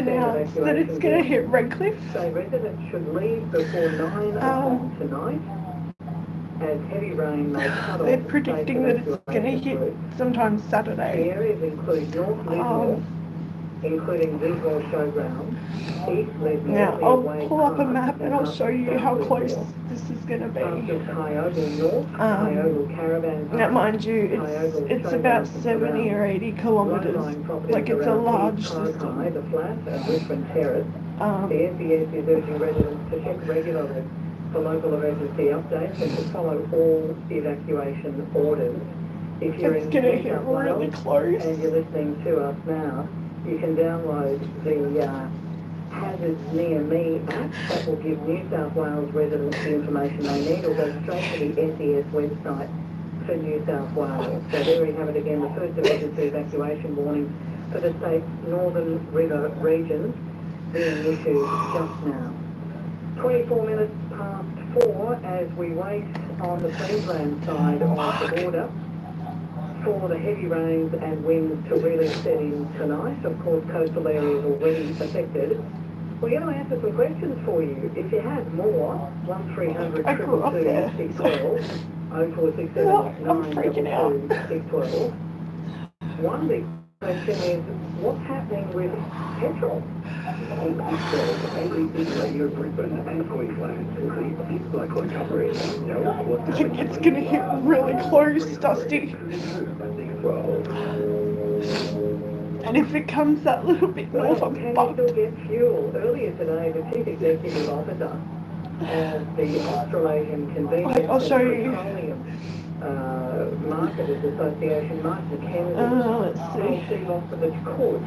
announced that it's going to hit Redcliffe. So residents should leave before 9 o'clock tonight, as heavy rain may cut off. They're predicting that it's going to hit sometime The Saturday. areas include North Lismore, including Lismore Showground, East Lismore, Now, I'll pull up a map and I'll show you how close this is going to be. Kyogle North, Kyogle Caravan Park. Now, mind you, it's about 70 or 80 kilometres. Like, it's a large system. The Flat and Richmond Terrace. The SES is urging residents to check regularly for local emergency updates and to follow all evacuation orders. If you're It's in going to New hit South really Wales close. and you're listening to us now, you can download the Hazards Near Me app that will give New South Wales residents the information they need, or go straight to the SES website for New South Wales. So there we have it again, the first emergency evacuation warning for the state's northern river regions being issued just now. 24 minutes past 4 as we wait on the Queensland side of the border for the heavy rains and winds to really set in tonight. Of course, coastal areas already affected. We're going to answer some questions for you. If you have more, 1300 I grew up there. 612, 0467 I'm freaking out. 612. One big question is, what's happening with petrol? It's going to hit really close, Dusty. And if it comes that little bit north, I'm Can you fucked. still get fuel? Earlier today, the Chief Executive Officer of the Australasian Convenience I'll show and you. Petroleum Marketers Association, Mark McKenzie, Let's see. told the offer that could,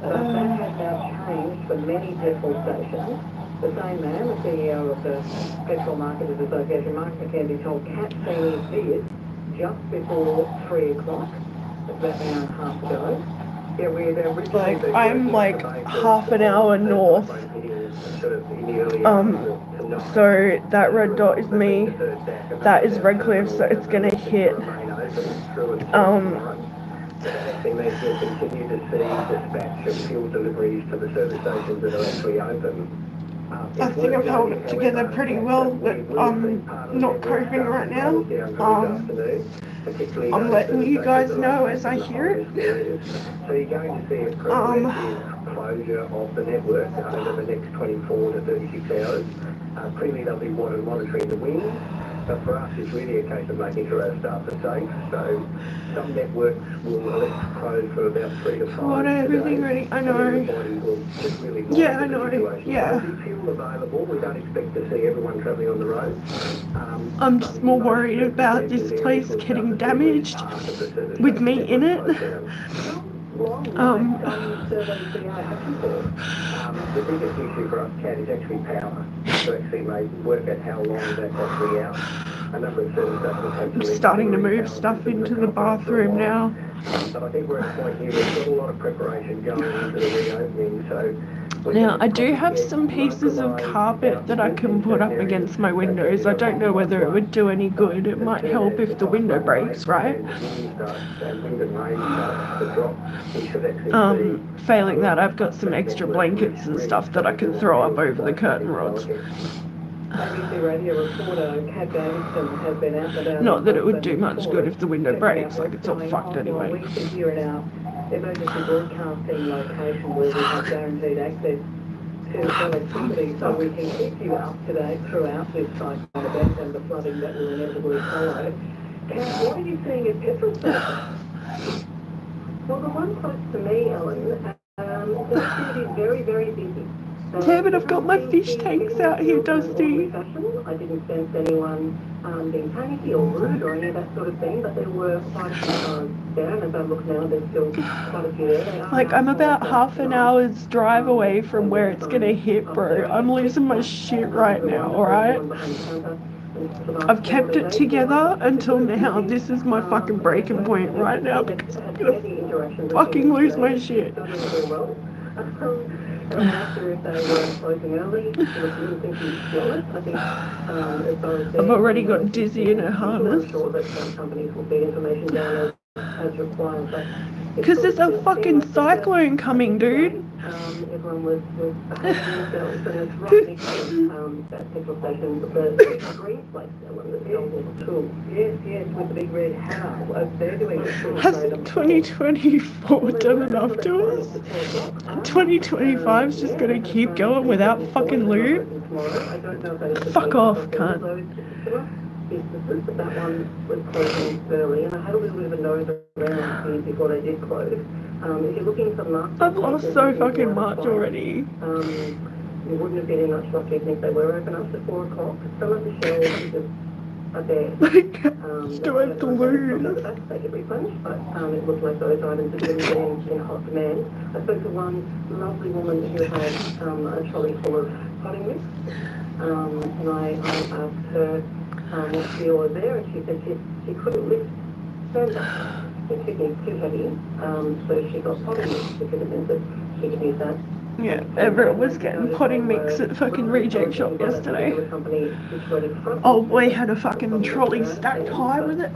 but that has now changed for many petrol stations. The same man, the CEO of the Petrol Marketers Association, Mark McKenzie, told Cat Senior Biz just before 3 o'clock, about an hour and a half ago. Yeah, Like, I'm like half an hour north. So that red dot is me. That is Redcliffe, so it's gonna hit. They may still continue to see dispatch of fuel deliveries to the service stations that are actually open. I think I've held it together pretty well, but I'm not coping right now. I'm letting you guys know as I hear it. So you're going to see a progressive closure of the network over the next 24 to 36 hours. Clearly they'll be monitoring the wind, but for us it's really a case of making sure our staff are safe. So some networks will elect to close for about 3 to 5 What everything ready? I know. Yeah, I know. Yeah. Fuel available. We don't expect to see everyone travelling on the road. I'm just more worried about this place getting damaged with me in it. The biggest issue for us, Kat, is actually power. To actually work out how long that's actually out. A number of service stations have I'm starting to move stuff into the bathroom now. But I think we're at a point here where we've got a lot of preparation going into the reopening, so... Now, I do have some pieces of carpet that I can put up against my windows. I don't know whether it would do any good. It might help if the window breaks, right? Failing that, I've got some extra blankets and stuff that I can throw up over the curtain rods. Not that it would do much good if the window breaks, like it's all fucked anyway. Emergency broadcasting location where we have guaranteed access to connectivity, so we can keep you up to date throughout this cyclone event and the flooding that will inevitably follow. Kat, what are you seeing at petrol stations? Well, the one close to me, Ellen, the street is very, very busy. Yeah, but I've got my fish tanks out here, Dusty. I didn't sense anyone being panicky or rude or any of that sort of thing, but there were quite a few cars there, and as I look now, there's still quite a few there. Like, I'm about half an hour's drive away from where it's gonna hit, bro. I'm losing my shit right now, alright? I've kept it together until now. This is my fucking breaking point right now because I'm gonna fucking lose my shit. I've already got Dizzy in her harness. Because there's a fucking cyclone coming, dude. everyone was hugging themselves, and it's right next to that petrol station, the green place, that one that sells all the tools. Yes, with the big red hat. They're doing it too. Hasn't 2024 done enough to us? 2025's just gonna keep going without fucking loot? Fuck off, cunt. Businesses, but that one was closing early, and I had a little bit of a nose around here before they did close. If you're looking for markets, I've lost so fucking much already. You wouldn't have been in much luck even if they were open after 4 o'clock. Some of the shelves just are there. Still have to lose. They get replenished, but it looked like those items are really in hot demand. I spoke to one lovely woman who had a trolley full of potting mix, and I asked her what she was there, and she said she couldn't lift stand up. It was too heavy, so she got potting mix because it meant that she could use that. Yeah, Everett was getting potting mix at fucking Reject Shop yesterday. Oh boy, had a fucking trolley stacked high with it.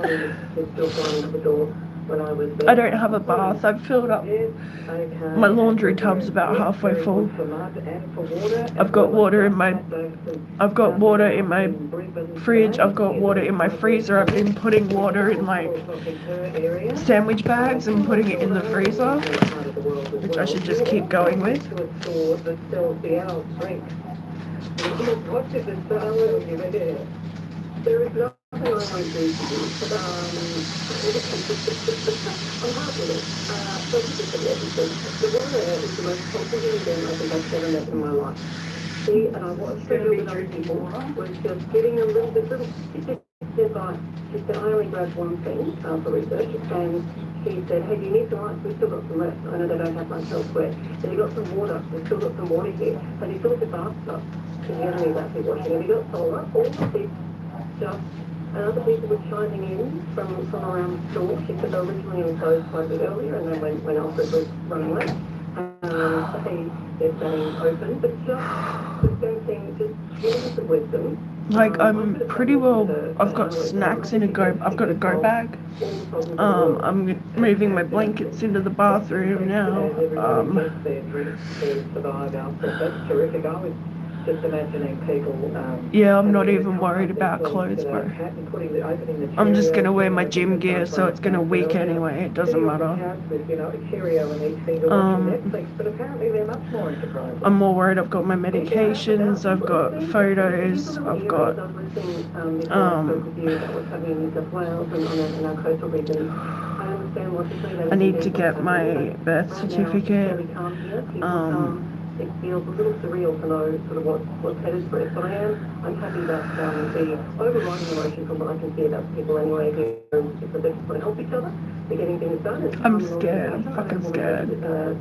I don't have a bath. I've filled up. My laundry tub's about halfway full. I've got water in my fridge. I've got water in my freezer. I've been putting water in like sandwich bags and putting it in the freezer, which I should just keep going with. There is nothing I won't do for you. I'm happy with it. So the water is the most complicated thing I think I've ever met in my life. See, and I watched her with other people, was just getting a little bit, she said, I only grabbed one thing for research, and she said, hey, do you need some ice? We've still got some left. I know they don't have much elsewhere. Have you got some water? We've still got some water here. Have you filled the bathtub? Because you don't need that to washing. Have you got solar? All of this stuff. And other people were chiming in from around the store. She said they were originally closed quite a bit earlier, and then when Alfred was running late, they're staying open. But just the same thing, just giving some wisdom. Like, I'm pretty well, I've got snacks in I've got a go bag. I'm moving my blankets into the bathroom now. That's terrific. I was just imagining people. Yeah, I'm not even worried about clothes, bro. I'm just gonna wear my gym gear, so it's gonna weak anyway. It doesn't matter. I'm more worried. I've got my medications. I've got photos. I've got I need to get my birth certificate. It feels a little surreal to know sort of what's headed for it, but I'm happy that the overriding emotion from what I can see about people anyway is that they just want to help each other. They're getting things done. I'm scared. I'm fucking scared.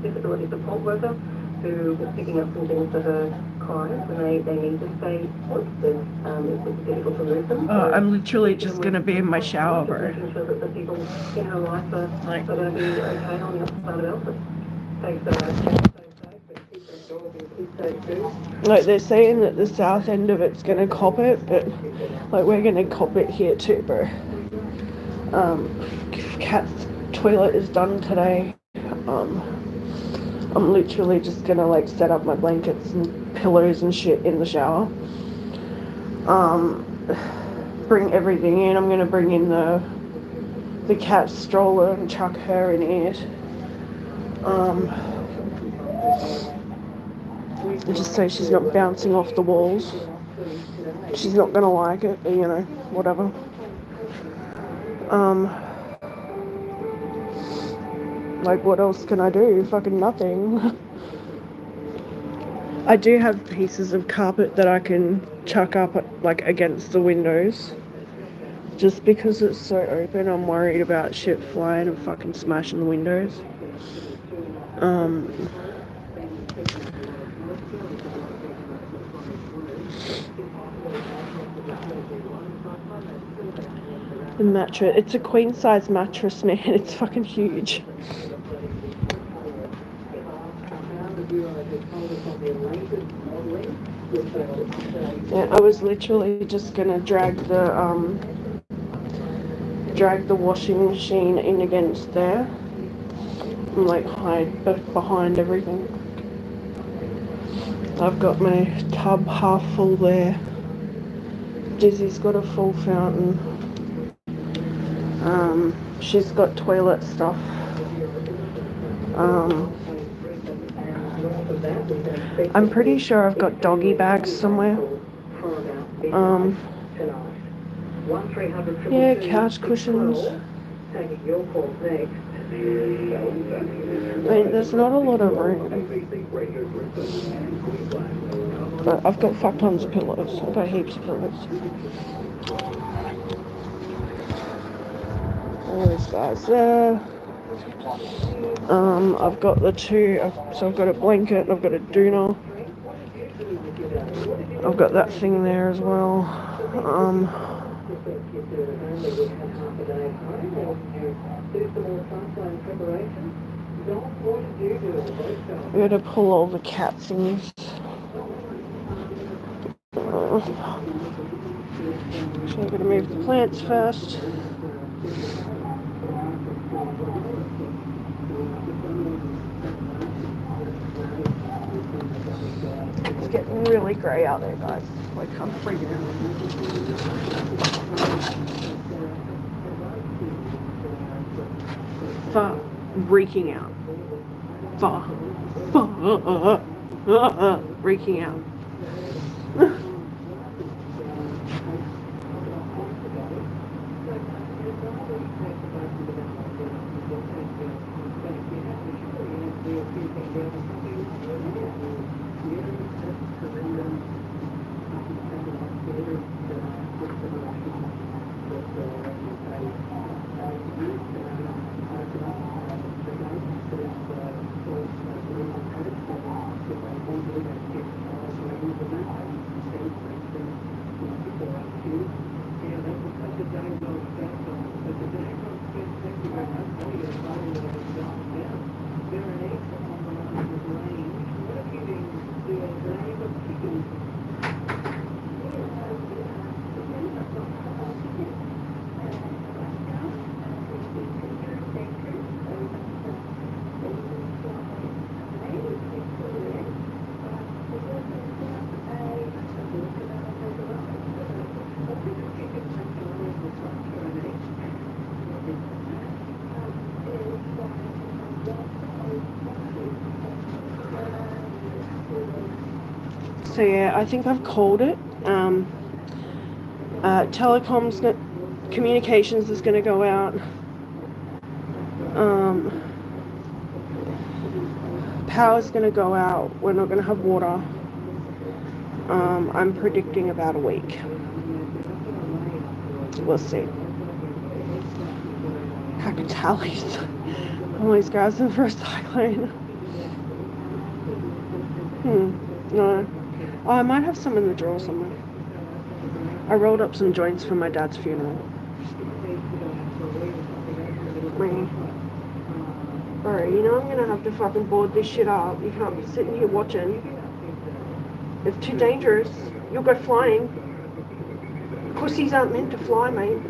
Disability support worker who was picking up some things for her clients, and they need to stay put. It's difficult to move them. I'm literally just going to be in my shower, bro. Making sure that the people in her life are going to be okay on the other side of Elford. Thanks, like, they're saying that the south end of it's gonna cop it, but like, we're gonna cop it here too, bro. Cat's toilet is done today. I'm literally just gonna like set up my blankets and pillows and shit in the shower. Bring everything in. I'm gonna bring in the cat's stroller and chuck her in it. Just so she's not bouncing off the walls. She's not gonna like it, you know, whatever. Like, what else can I do? Fucking nothing. I do have pieces of carpet that I can chuck up, like, against the windows. Just because it's so open, I'm worried about shit flying and fucking smashing the windows. The mattress, it's a queen size mattress, man. It's fucking huge. Yeah, I was literally just gonna drag the washing machine in against there and like hide behind everything. I've got my tub half full there. Dizzy's got a full fountain. She's got toilet stuff. I'm pretty sure I've got doggy bags somewhere. Yeah, couch cushions. I mean, there's not a lot of room. But I've got fuck tons of pillows. I've got heaps of pillows. All these guys there. I've got the two, so I've got a blanket, I've got a doona. I've got that thing there as well. I'm going to pull all the cat things. So I'm going to move the plants first. It's getting really grey out there, guys. Like, I'm freaking out. Reeking out. Reeking out. So yeah, I think I've called it. Communications is going to go out. Power's going to go out. We're not going to have water. I'm predicting about a week. We'll see. Hackatalis. All these guys in for a cyclone. No. Oh, I might have some in the drawer somewhere. I rolled up some joints for my dad's funeral. Bro, you know I'm gonna have to fucking board this shit up. You can't be sitting here watching. It's too dangerous. You'll go flying. Pussies aren't meant to fly, mate.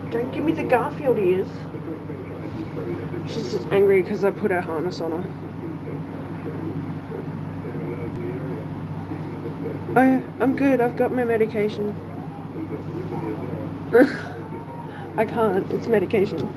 Don't give me the Garfield ears. She's just angry because I put her harness on her. Oh yeah, I'm good. I've got my medication. I can't. It's medication.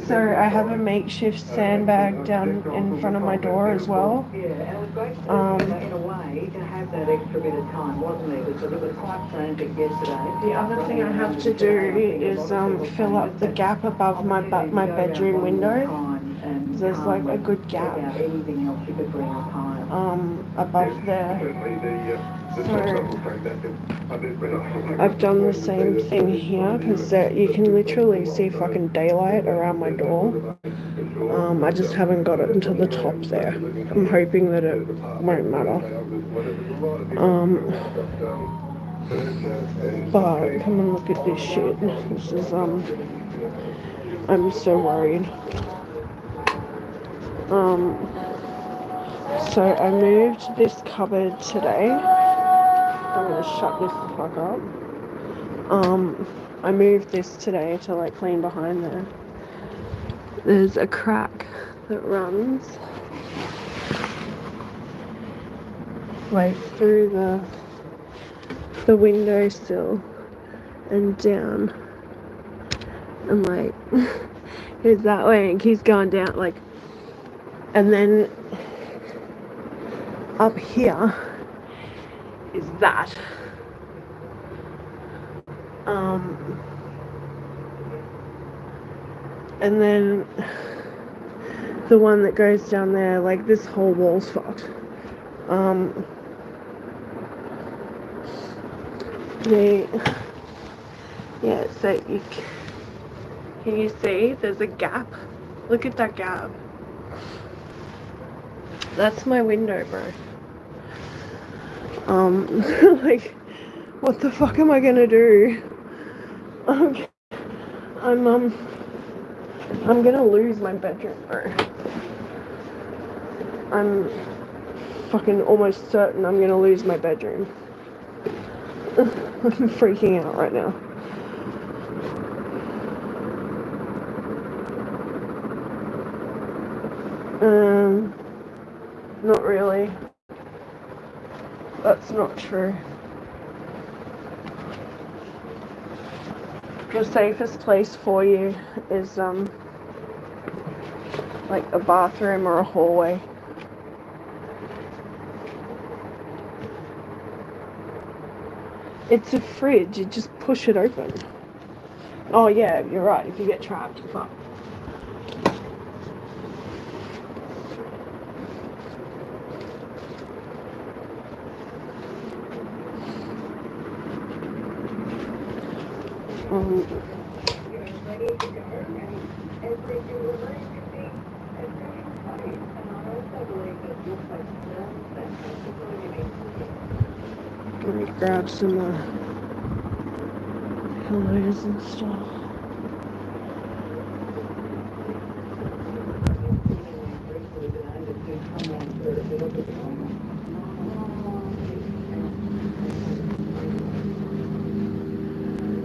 So I have a makeshift sandbag down in front of my door as well. Yeah, and it was great in a way to have that extra bit of time, wasn't it? Because it was quite frantic yesterday. The other thing I have to do is fill up the gap above my bedroom window. There's like a good gap above there. So I've done the same thing here because you can literally see fucking daylight around my door. I just haven't got it until the top there. I'm hoping that it won't matter. But come and look at this shit. This is I'm so worried. So I moved this cupboard today. I'm going to shut this the fuck up. I moved this today to like clean behind there. There's a crack that runs like through the windowsill and down, and like goes that way and keeps going down, like, and then up here is that. And then the one that goes down there, like this whole wall's fucked. Yeah, so can you see there's a gap? Look at that gap. That's my window, bro. Like, what the fuck am I gonna do? I'm gonna lose my bedroom, bro. I'm fucking almost certain I'm gonna lose my bedroom. I'm freaking out right now. Not really. That's not true. The safest place for you is like a bathroom or a hallway. It's a fridge, you just push it open. Oh yeah, you're right, if you get trapped, you're fucked. Let me grab some pillows and stuff.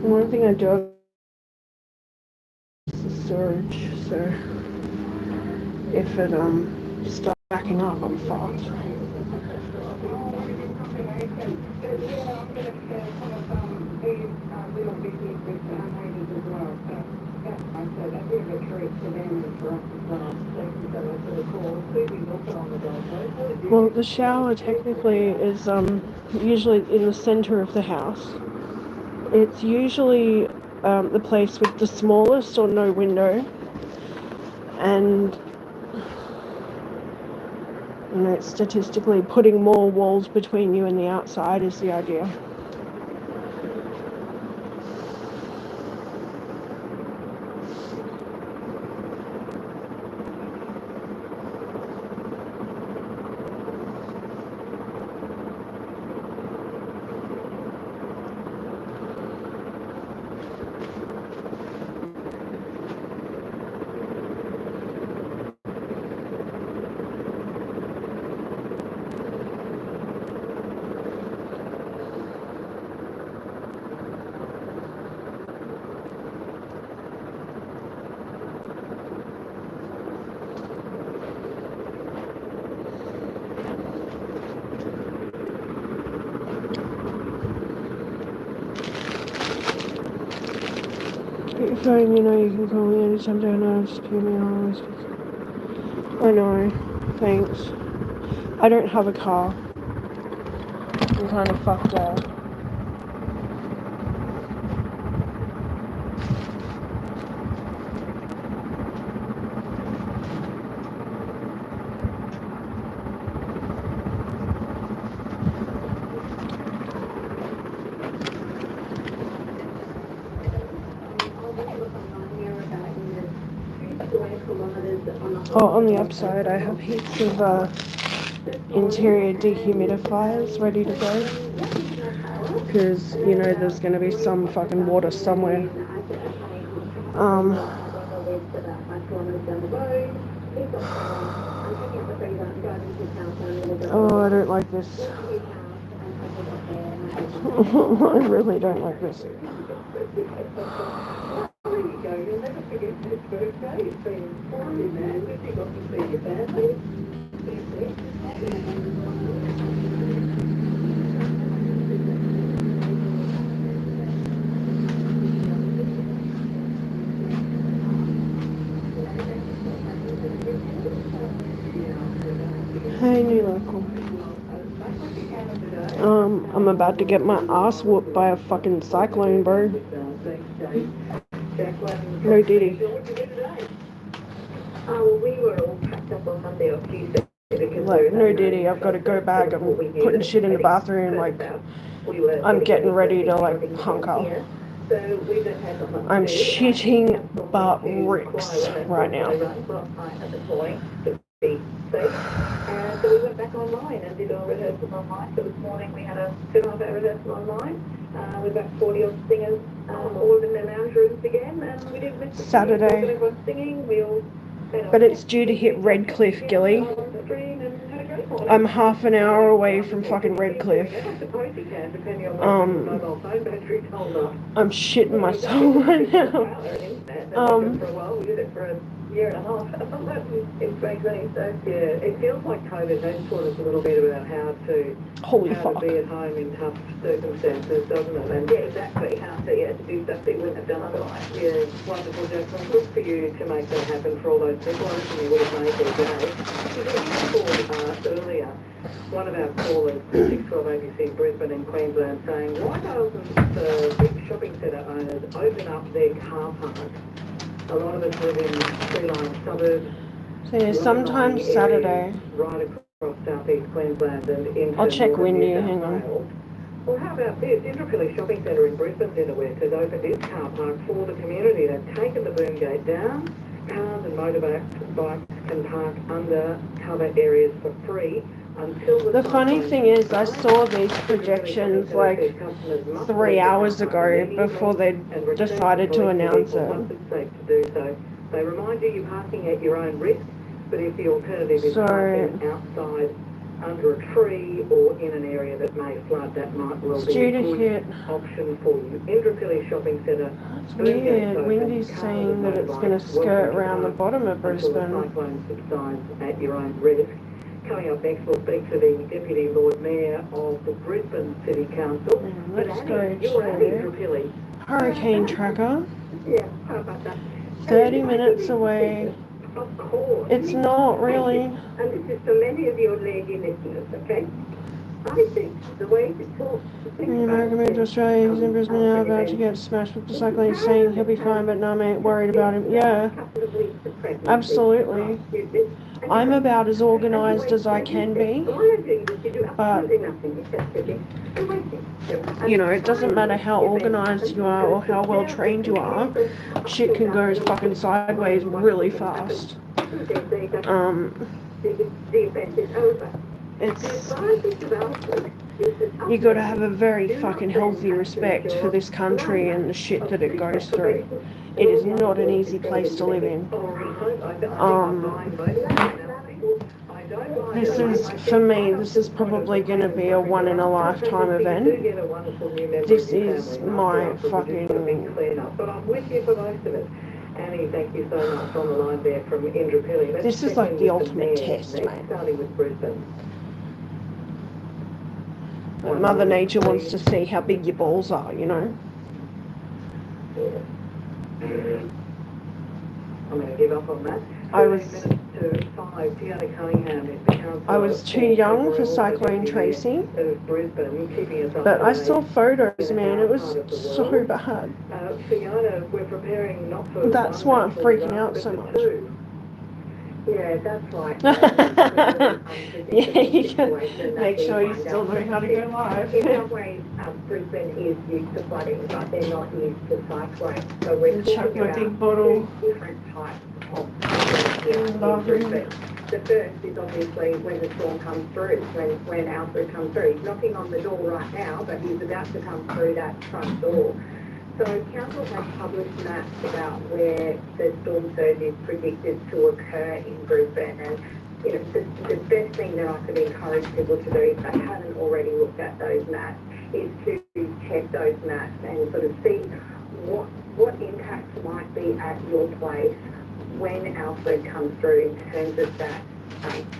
One thing I do have is the storage, so if it starts backing up, I'm fucked. Well, the shower technically is usually in the center of the house. It's usually the place with the smallest or no window, and you know, statistically putting more walls between you and the outside is the idea. So, you know, you can call me anytime, don't know, just give me always. I know, thanks. I don't have a car. I'm kind of fucked out. Oh, on the upside, I have heaps of interior dehumidifiers ready to go. Because, you know, there's going to be some fucking water somewhere. Oh, I don't like this. I really don't like this. There you go. You'll never forget this birthday. It's been 40, man. Have you got to see your family? Hey, new local. I'm about to get my ass whooped by a fucking cyclone, bro. No Diddy. We were all packed up on Monday or Tuesday. Like, no Diddy, I've got to go back. I'm putting shit in the bathroom, like, I'm getting ready to, like, hunker. I'm shitting butt ricks right now. And so we went back online and did our rehearsals online. So this morning we had a 2.5-hour rehearsal online with about 40 odd singers, all in their lounge rooms again. And we did miss Saturday. everyone singing. We all But it's due to hit Redcliffe, Gilly. I'm half an hour away from fucking Redcliffe. I'm shitting myself right now. Year and a half. It's basically so yeah. It feels like COVID has taught us a little bit about how to be at home in tough circumstances, doesn't it? And yeah, exactly. How to to do stuff that you wouldn't have done otherwise. Yeah, wonderful, Jackson. Good for you to make that happen for all those people. I reckon you would have made their day. You called earlier. One of our callers, 612 ABC Brisbane in Queensland, saying why doesn't the big shopping centre owners open up their car park? A lot of us live in tree-lined suburbs. So yeah, sometimes Saturday. Right across southeast Queensland and into I'll check Windy, hang on. Well, how about this? Indooroopilly Shopping Centre in Brisbane's in the west has opened its car park for the community. They've taken the boom gate down. Cars and motorbikes can park under cover areas for free. The funny thing is, I saw these projections like 3 hours ago before they decided to announce it. They remind you you're parking at your own risk, but if the alternative is parking outside under a tree or in an area that may flood, that might well be a good option for you. Indooroopilly Shopping Centre. It's weird. Windy's saying that it's going to skirt around the bottom of Brisbane. Cyclone subsides at your own risk. Coming up next, we'll speak to the Deputy Lord Mayor of the Brisbane City Council. Let's go to Hurricane Tracker. Yeah, how about that? 30 minutes away. Of course. It's not really. And this is for many of your lady listeners, okay? I think the way to talk... The American moved to Australia. He's in Brisbane now, about to get smashed with the cyclone. He's saying he'll be fine, but no, mate, worried about him. Yeah, absolutely. I'm about as organised as I can be, but, you know, it doesn't matter how organised you are or how well trained you are, shit can go fucking sideways really fast. You gotta have a very fucking healthy respect for this country and the shit that it goes through. It is not an easy place to live in. This is, for me, this is probably going to be a one-in-a-lifetime event. This is my fucking... But I'm with you for most of it. Annie, thank you so much on the line there from Indooroopilly. This is like the ultimate test, mate. Starting with Brisbane. Mother Nature wants to see how big your balls are, you know? I'm going to give up on that. I was too young for Cyclone Tracy, but I saw photos, man, it was so bad. That's why I'm freaking out so much. Yeah, that's right. Yeah, you can make sure you still know how to go live. In some ways, Brisbane is used to flooding, but they're not used to cyclones. So we're chuck my big bottle. Different types of Brisbane. The first is obviously when the storm comes through, when Alfred comes through. He's knocking on the door right now, but he's about to come through that front door. So council has published maps about where the storm surge is predicted to occur in Brisbane, and you know the best thing that I could encourage people to do, if they haven't already looked at those maps, is to check those maps and sort of see what impacts might be at your place when Alfred comes through in terms of that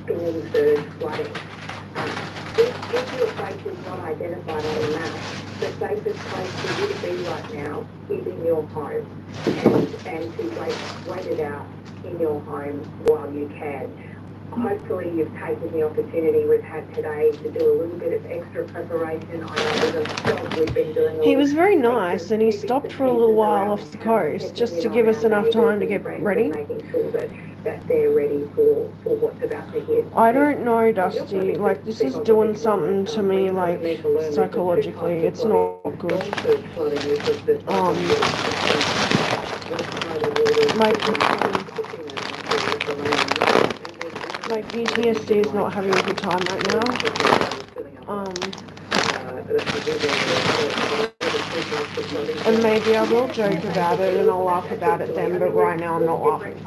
storm surge flooding. If your place is not identified on the map, the safest place for you to be right now is in your home and to wait it out in your home while you can. Hopefully you've taken the opportunity we've had today to do a little bit of extra preparation. I know with ourselves we've been doing He was very nice, and he stopped for a little while off the coast just to give us enough time to get ready. Making sure that they're ready for what's about to hit. I don't know, Dusty. Like, this is doing something to me, like, psychologically. It's not good. My PTSD is not having a good time right now. And maybe I will joke about it and I'll laugh about it then, but right now I'm not laughing.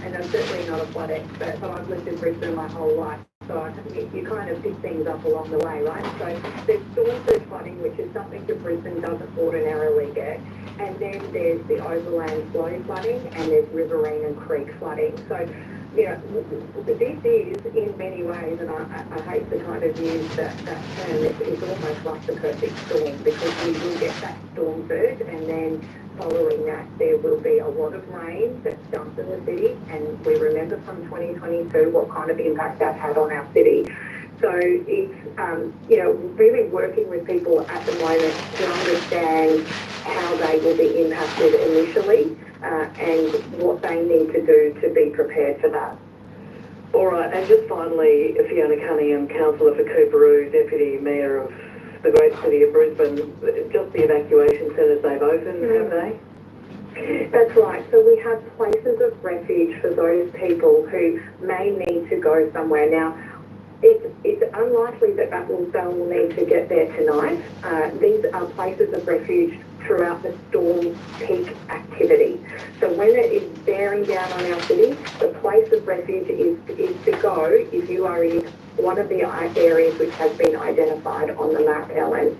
And I'm certainly not a flood expert, but I've lived in Brisbane my whole life. So you kind of pick things up along the way, right? So there's storm surge flooding, which is something that Brisbane doesn't ordinarily get. And then there's the overland flow flooding and there's riverine and creek flooding. So, you know, this is in many ways, and I hate to kind of use that term, it's almost like the perfect storm because we will get that storm surge and then following that there will be a lot of rain that's dumped in the city, and we remember from 2022 what kind of impact that had on our city. So it's, you know, really working with people at the moment to understand how they will be impacted initially and what they need to do to be prepared for that. All right, and just finally, Fiona Cunningham, Councillor for Coorparoo, Deputy Mayor of the great city of Brisbane, just the evacuation centres they've opened, have they? That's right. So we have places of refuge for those people who may need to go somewhere. Now, it's unlikely that they will need to get there tonight. These are places of refuge throughout the storm peak activity. So when it is bearing down on our city, the place of refuge is to go if you are in one of the areas which has been identified on the map, Ellen.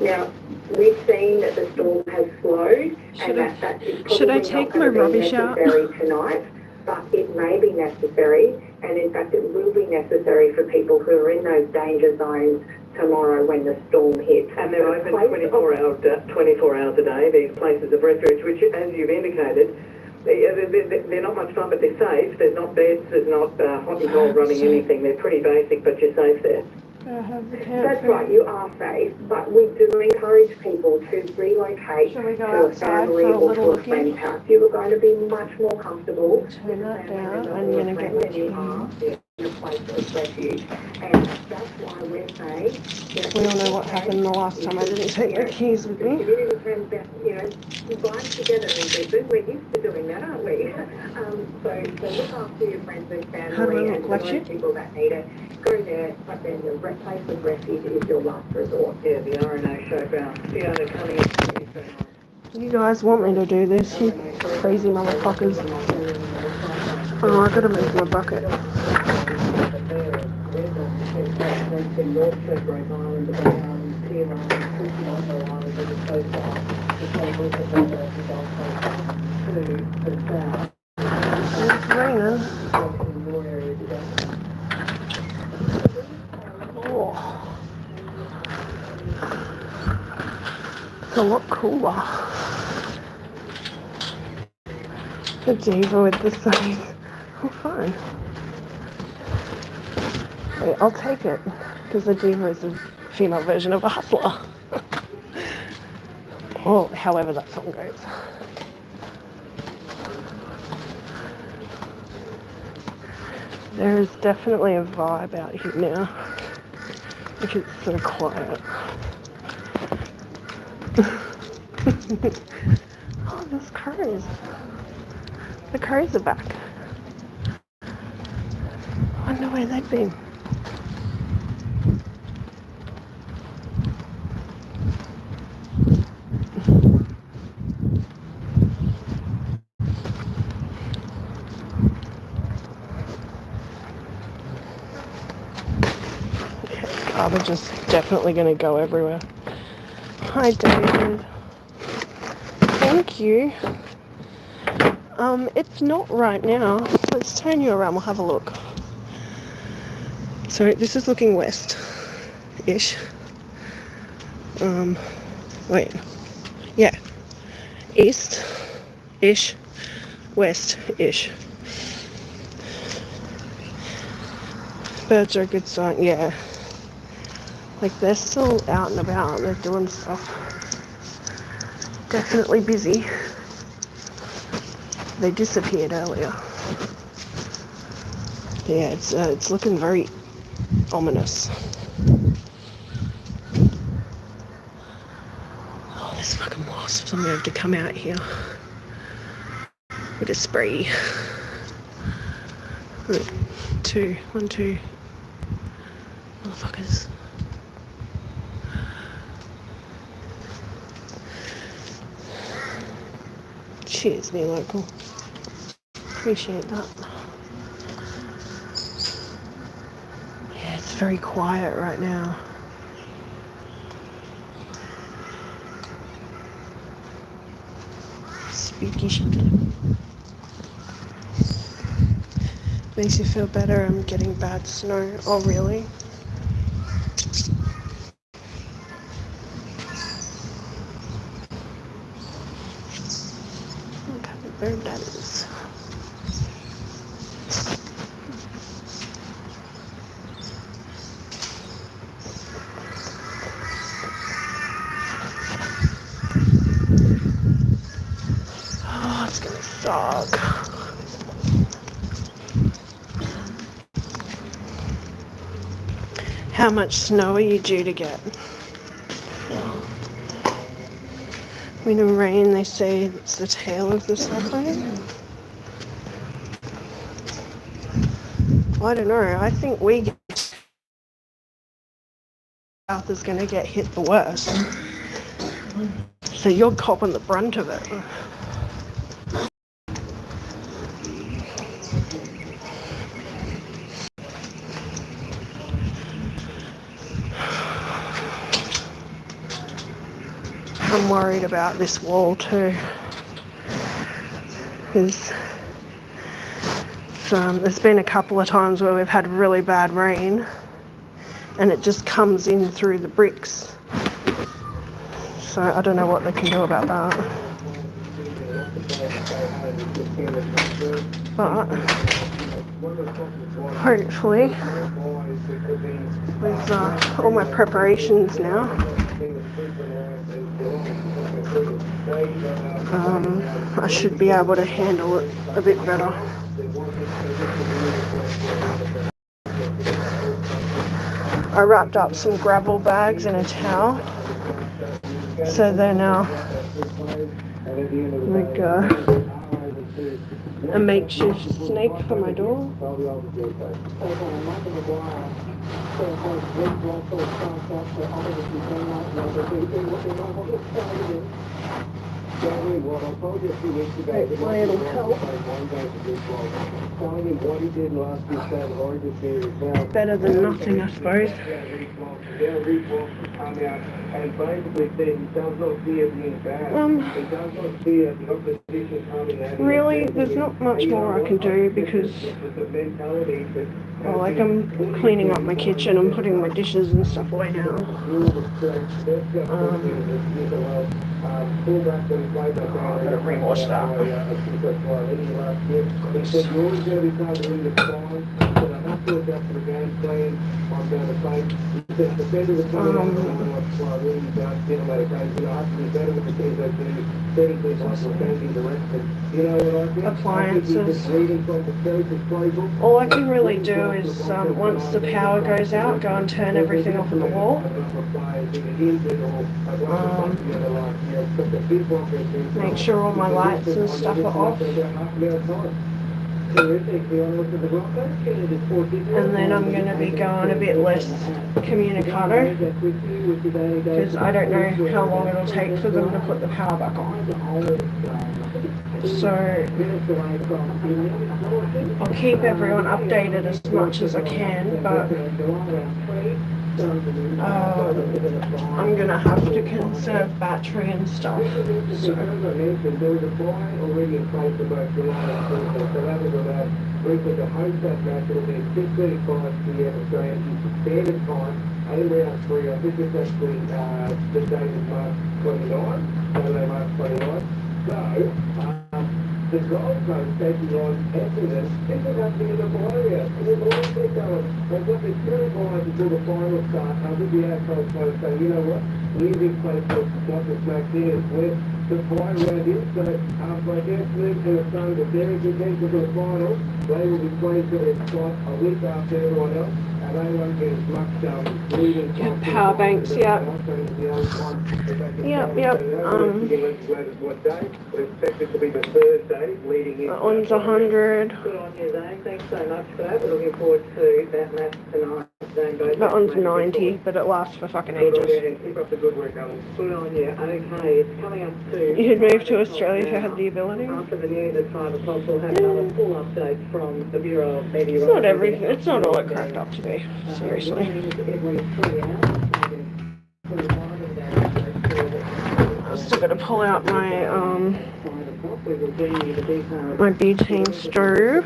Now, we've seen that the storm has slowed, and that is probably not going to be necessary tonight, but it may be necessary, and in fact it will be necessary for people who are in those danger zones tomorrow when the storm hits. And they're open 24 hours a day, these places of refuge, which, as you've indicated, they're not much fun, but they're safe. There's not beds, there's not hot and cold running anything. They're pretty basic, but you're safe there. That's right, you are safe, but we do encourage people to relocate to a family or to a friend's house. You are going to be much more comfortable. Turn that down. I'm going to get my keys. In a place of refuge, and that's why we're saying, We all know what happened the last time I didn't take my keys with me. Community friends that, you know, bind together in Brisbane. We're used to doing that, aren't we? So look after your friends and family and those people that need it. Go there, but then the place of refuge is your last resort. Yeah, the RNA showground. Fiona Cunningham. You guys want me to do this, you crazy motherfuckers. Oh, I gotta move my bucket. It's raining. Oh. It's a lot cooler. The diva with the size. Oh, fine. Wait, I'll take it, because the diva is a female version of a hustler. Or however that song goes. There is definitely a vibe out here now, which is so quiet. Oh, there's crows. The crows are back. I wonder where they've been. Garbage is definitely going to go everywhere. Hi, David. Thank you. It's not right now. Let's turn you around. We'll have a look. So this is looking west-ish. Wait. Yeah. East-ish. West-ish. Birds are a good sign. Yeah. Like, they're still out and about. They're doing stuff. Definitely busy. They disappeared earlier. Yeah, it's looking very ominous. Oh, there's fucking wasps. I'm gonna have to come out here with a spray. One, two. Motherfuckers. Cheers, me local. Appreciate that. Yeah, it's very quiet right now. Spooky shit. Makes you feel better. I'm getting bad snow. Oh, really? What kind of bird that is? Oh, it's gonna suck. How much snow are you due to get? Wind and rain, they say it's the tail of the cyclone. Well, I don't know. I think South is going to get hit the worst. So you're copping the brunt of it. I'm worried about this wall too. There's been a couple of times where we've had really bad rain and it just comes in through the bricks. So I don't know what they can do about that. But hopefully with all my preparations now, I should be able to handle it a bit better. I wrapped up some gravel bags in a towel, so they're now like a makeshift snake for my door. Hopefully it'll help. Better than nothing, I suppose. Really, there's not much more I can do because, well, like, I'm cleaning up my kitchen, I'm putting my dishes and stuff away now. I'm gonna rewash that. Appliances. All I can really do is once the power goes out, go and turn everything off on the wall. Make sure all my lights and stuff are off. And then I'm going to be going a bit less communicado because I don't know how long it'll take for them to put the power back on. So I'll keep everyone updated as much as I can, but I'm gonna have to conserve battery and stuff. As I mentioned, there was a buy already in place for both July and Tuesday, so that was allowed. We put the host that match, it'll be 6:35 p.m. Australian Standard Time, and round 3. I think it's actually the date is March 29, Saturday, March 29. So, the Gold Coast taking on Essendon, this is happening in the area, and they've always been going. They've got this really high until the final start, with the outside players saying, you know what, music plays for what the smack is, where the fire round is, so by Essendon and the Suns, if they're in contention for the final, they will be playing for their spot a week after everyone else, and they won't get as much leading time. Power banks, yeah. Yep. What day? We expect it to be the Thursday leading in. That one's 100. Good on you, Zane. Thanks so much for that. We're looking forward to that match tonight. That one's 90, but it lasts for fucking Good on you, ages. and keep up the good work, Alan. Good on you. Okay, it's coming up to... You should move to Australia if you had the ability. After the news at 5 o'clock, we'll have another full update from the Bureau of Meteorology. It's not everything. It's not all it cracked up to be. Seriously. Every 3 hours. I'm still gonna pull out my my butane stove.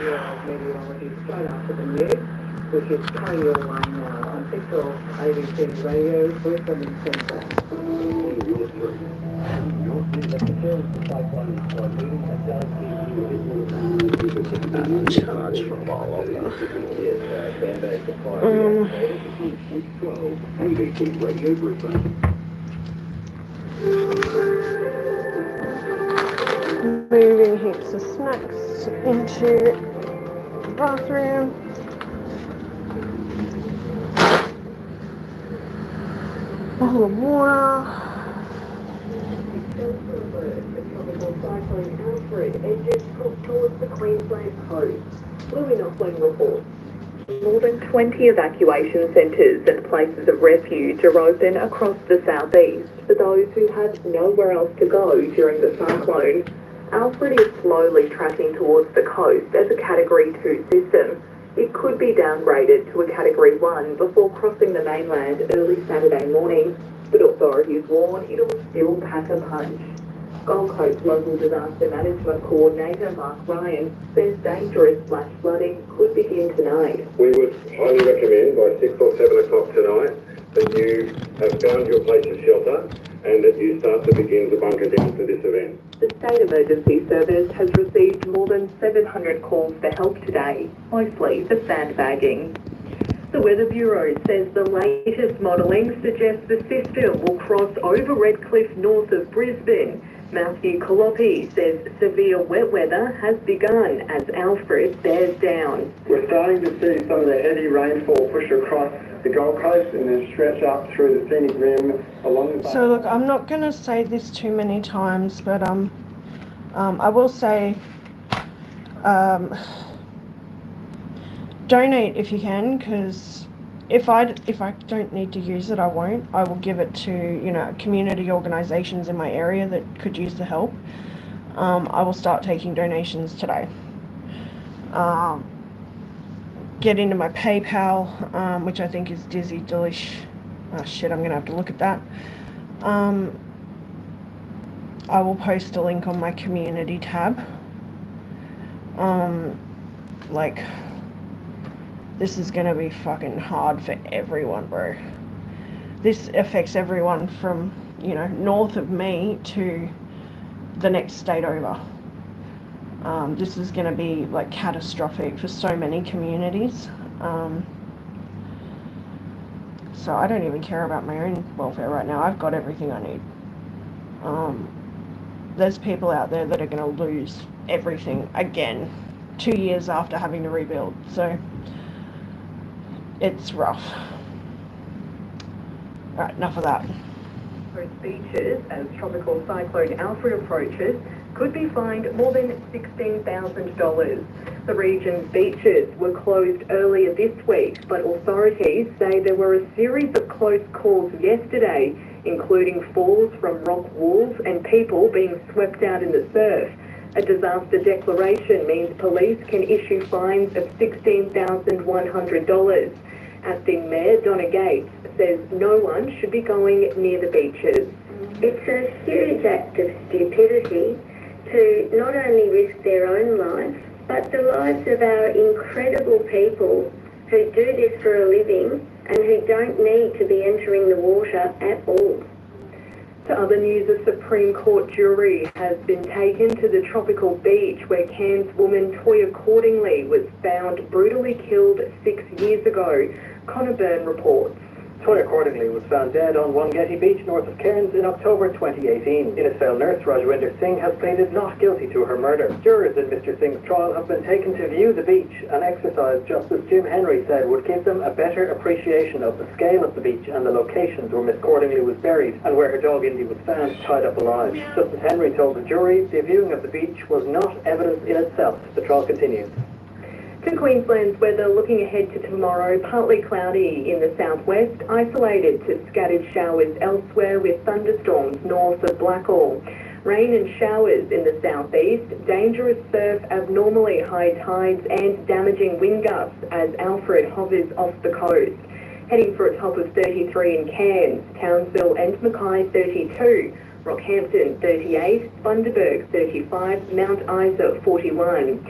Which is coming your way now on TikTok, ABC Radio, Brisbane Centre. Charge for all of them. Moving heaps of snacks into the bathroom. Bottle of water. Cyclone Alfred edges towards the Queensland coast. Louis Knopfling reports. More than 20 evacuation centres and places of refuge are open across the southeast for those who had nowhere else to go during the cyclone. Alfred is slowly tracking towards the coast as a Category 2 system. It could be downgraded to a Category 1 before crossing the mainland early Saturday morning, but authorities warn it'll still pack a punch. Gold Coast Local Disaster Management Coordinator Mark Ryan says dangerous flash flooding could begin tonight. We would highly recommend by 6 or 7 o'clock tonight that you have found your place of shelter and that you start to begin to bunker down for this event. The State Emergency Service has received more than 700 calls for help today, mostly for sandbagging. The Weather Bureau says the latest modelling suggests the system will cross over Redcliffe north of Brisbane. Matthew Colopi says severe wet weather has begun as Alfred bears down. We're starting to see some of the heavy rainfall push across the Gold Coast and then stretch up through the scenic rim along the... So look, I'm not going to say this too many times, but I will say donate if you can, because if I don't need to use it, I won't. I will give it to community organisations in my area that could use the help. I will start taking donations today. Get into my PayPal, which I think is Dizzy Delish. Oh shit, I'm gonna have to look at that. I will post a link on my community tab. This is gonna be fucking hard for everyone, bro. This affects everyone from, north of me to the next state over. This is gonna be like catastrophic for so many communities. So I don't even care about my own welfare right now. I've got everything I need. There's people out there that are gonna lose everything again 2 years after having to rebuild. So it's rough. Alright, enough of that. Beaches, as Tropical Cyclone Alfred approaches, could be fined more than $16,000. The region's beaches were closed earlier this week, but authorities say there were a series of close calls yesterday, including falls from rock walls and people being swept out in the surf. A disaster declaration means police can issue fines of $16,100. At the Mayor, Donna Gates, says no one should be going near the beaches. It's a huge act of stupidity to not only risk their own life, but the lives of our incredible people who do this for a living and who don't need to be entering the water at all. To other news, a Supreme Court jury has been taken to the tropical beach where Cairns woman Toya Cordingley was found brutally killed 6 years ago. Connor Byrne reports. Toya Cordingley was found dead on Wongetty Beach north of Cairns in October 2018. Innisfail nurse Rajwinder Singh has pleaded not guilty to her murder. Jurors in Mr. Singh's trial have been taken to view the beach, an exercise Justice Jim Henry said would give them a better appreciation of the scale of the beach and the locations where Miss Cordingley was buried and where her dog Indy was found tied up alive. Justice Henry told the jury the viewing of the beach was not evidence in itself. The trial continues. To Queensland's weather, looking ahead to tomorrow, partly cloudy in the southwest, isolated to scattered showers elsewhere with thunderstorms north of Blackall. Rain and showers in the southeast, dangerous surf, abnormally high tides and damaging wind gusts as Alfred hovers off the coast. Heading for a top of 33 in Cairns, Townsville and Mackay 32, Rockhampton 38, Bundaberg 35, Mount Isa 41.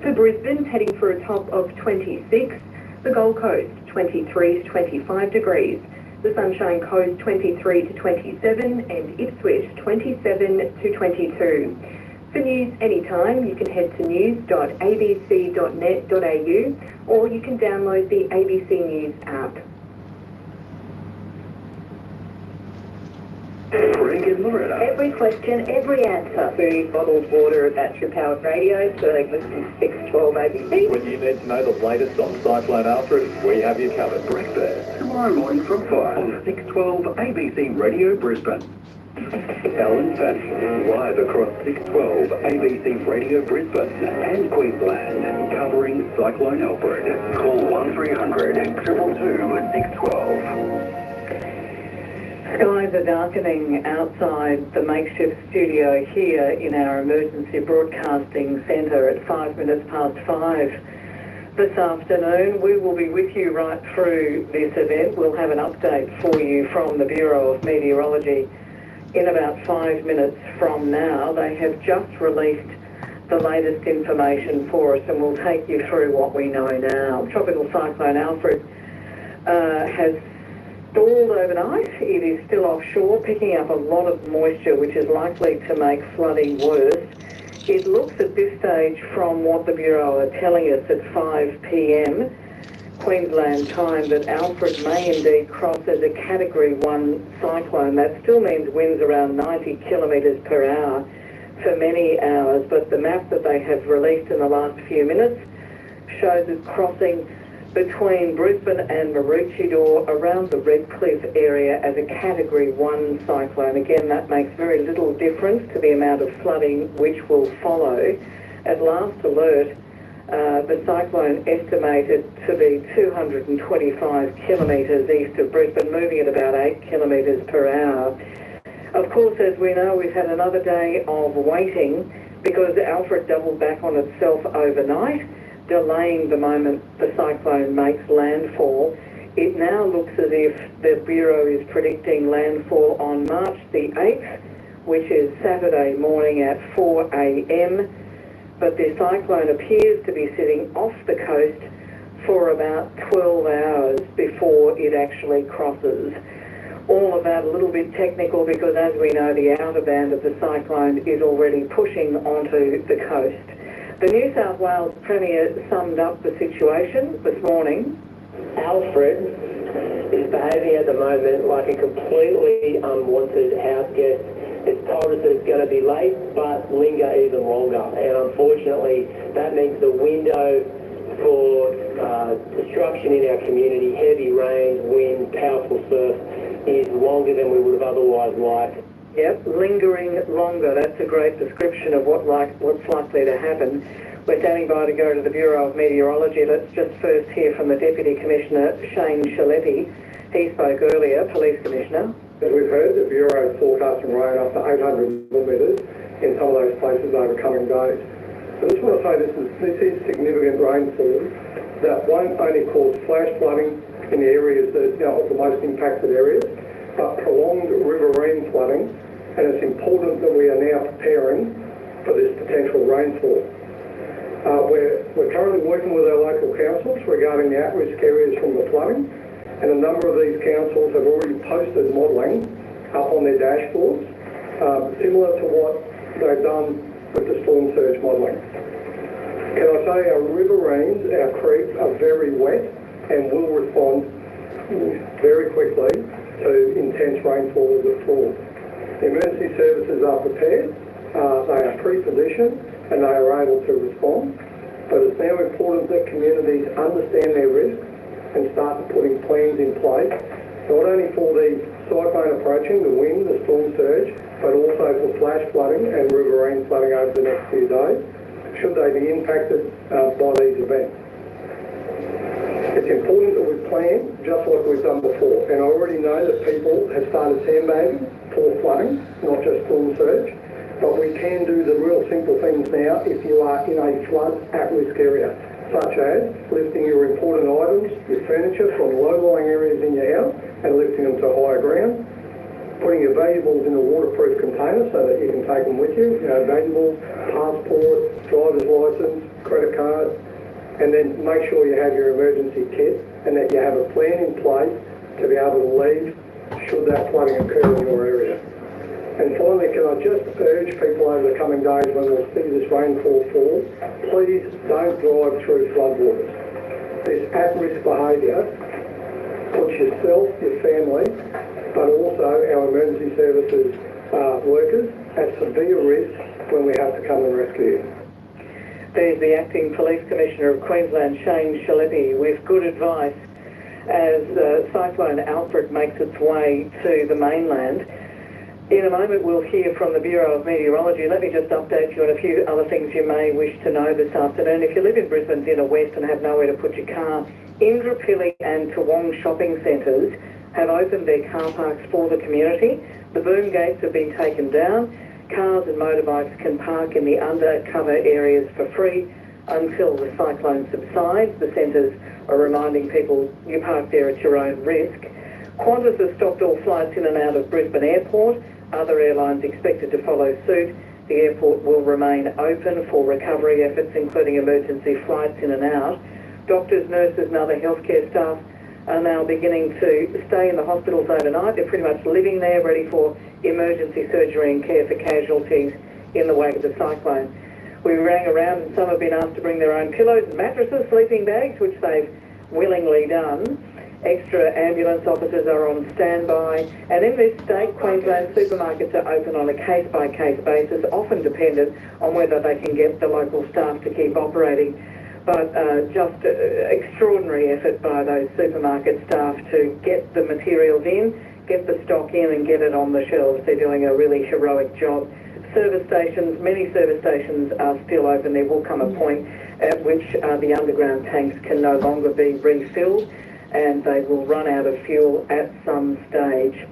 For Brisbane, heading for a top of 26, the Gold Coast 23 to 25 degrees, the Sunshine Coast 23 to 27 and Ipswich 27 to 22. For news anytime, you can head to news.abc.net.au or you can download the ABC News app. Greg and Loretta. Every question, every answer. Food, bottled water, battery powered radio, so listen to 612 ABC. When you need to know the latest on Cyclone Alfred, we have you covered. Breakfast tomorrow morning from 5 on 612 ABC Radio Brisbane. Alan Fanning, live across 612 ABC Radio Brisbane and Queensland, covering Cyclone Alfred. Call 1300 222 612. Skies are darkening outside the makeshift studio here in our emergency broadcasting centre at 5 minutes past 5. This afternoon we will be with you right through this event. We'll have an update for you from the Bureau of Meteorology in about 5 minutes from now. They have just released the latest information for us and we'll take you through what we know now. Tropical Cyclone Alfred has stalled overnight. It is still offshore, picking up a lot of moisture, which is likely to make flooding worse. It looks at this stage, from what the Bureau are telling us at 5 p.m. Queensland time, that Alfred may indeed cross as a Category 1 cyclone. That still means winds around 90 kilometres per hour for many hours, but the map that they have released in the last few minutes shows it crossing between Brisbane and Maroochydore around the Redcliffe area as a Category 1 cyclone. Again, that makes very little difference to the amount of flooding which will follow. At last alert, the cyclone estimated to be 225 kilometres east of Brisbane, moving at about 8 kilometres per hour. Of course, as we know, we've had another day of waiting because Alfred doubled back on itself overnight, delaying the moment the cyclone makes landfall. It now looks as if the Bureau is predicting landfall on March the 8th, which is Saturday morning at 4 a.m. But the cyclone appears to be sitting off the coast for about 12 hours before it actually crosses. All of that a little bit technical because, as we know, the outer band of the cyclone is already pushing onto the coast. The New South Wales Premier summed up the situation this morning. Alfred is behaving at the moment like a completely unwanted house guest. It's told us that it's going to be late, but linger even longer. And unfortunately, that means the window for destruction in our community, heavy rain, wind, powerful surf, is longer than we would have otherwise liked. Yep, lingering longer. That's a great description of what's likely to happen. We're standing by to go to the Bureau of Meteorology. Let's just first hear from the Deputy Commissioner, Shane Shaletti. He spoke earlier, Police Commissioner. As we've heard, the Bureau is forecasting rain up to 800 millimetres in some of those places over coming days. I just want to say this is significant rainfall that won't only cause flash flooding, in the areas that are the most impacted areas, but prolonged riverine flooding, and it's important that we are now preparing for this potential rainfall. We're currently working with our local councils regarding the at-risk areas from the flooding, and a number of these councils have already posted modelling up on their dashboards, similar to what they've done with the storm surge modelling. Can I say our riverines, our creeks are very wet and will respond very quickly to intense rainfall as it falls. The emergency services are prepared, they are pre-positioned and they are able to respond, but it's now important that communities understand their risks and start putting plans in place, not only for the cyclone approaching, the wind, the storm surge, but also for flash flooding and riverine flooding over the next few days, should they be impacted by these events. It's important that we plan just like we've done before, and I already know that people have started sandbagging for flooding, not just storm surge, but we can do the real simple things now if you are in a flood at-risk area, such as lifting your important items, your furniture from low-lying areas in your house and lifting them to higher ground, putting your valuables in a waterproof container so that you can take them with you, valuables, passport, driver's license, credit card, and then make sure you have your emergency kit and that you have a plan in place to be able to leave should that flooding occur in your area. And finally, can I just urge people over the coming days when we'll see this rainfall fall, please don't drive through floodwaters. This at-risk behaviour puts yourself, your family, but also our emergency services workers at severe risk when we have to come and rescue you. There's the Acting Police Commissioner of Queensland, Shane Shaletti, with good advice as Cyclone Alfred makes its way to the mainland. In a moment we'll hear from the Bureau of Meteorology. Let me just update you on a few other things you may wish to know this afternoon. If you live in Brisbane's inner west and have nowhere to put your car, Indooroopilly and Toowong shopping centres have opened their car parks for the community. The boom gates have been taken down. Cars and motorbikes can park in the undercover areas for free until the cyclone subsides. The centres are reminding people you park there at your own risk. Qantas has stopped all flights in and out of Brisbane Airport. Other airlines expected to follow suit. The airport will remain open for recovery efforts, including emergency flights in and out. Doctors, nurses and other healthcare staff are now beginning to stay in the hospitals overnight. They're pretty much living there, ready for emergency surgery and care for casualties in the wake of the cyclone. We rang around and some have been asked to bring their own pillows and mattresses, sleeping bags, which they've willingly done. Extra ambulance officers are on standby, and in this state, Queensland supermarkets are open on a case-by-case basis, often dependent on whether they can get the local staff to keep operating. But just extraordinary effort by those supermarket staff to get the materials in, get the stock in and get it on the shelves. They're doing a really heroic job. Service stations, many service stations are still open. There will come a point at which the underground tanks can no longer be refilled, and they will run out of fuel at some stage.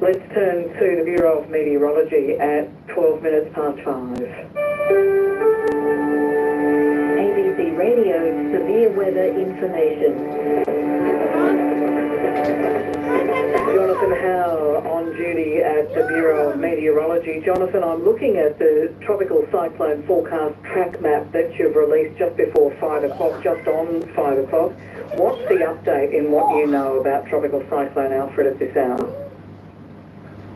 Let's turn to the Bureau of Meteorology at 12 minutes past 5. ABC Radio Severe Weather Information. Jonathan Howe on duty at the Bureau of Meteorology. Jonathan, I'm looking at the tropical cyclone forecast track map that you've released just before 5 o'clock, just on 5 o'clock. What's the update in what you know about Tropical Cyclone Alfred at this hour?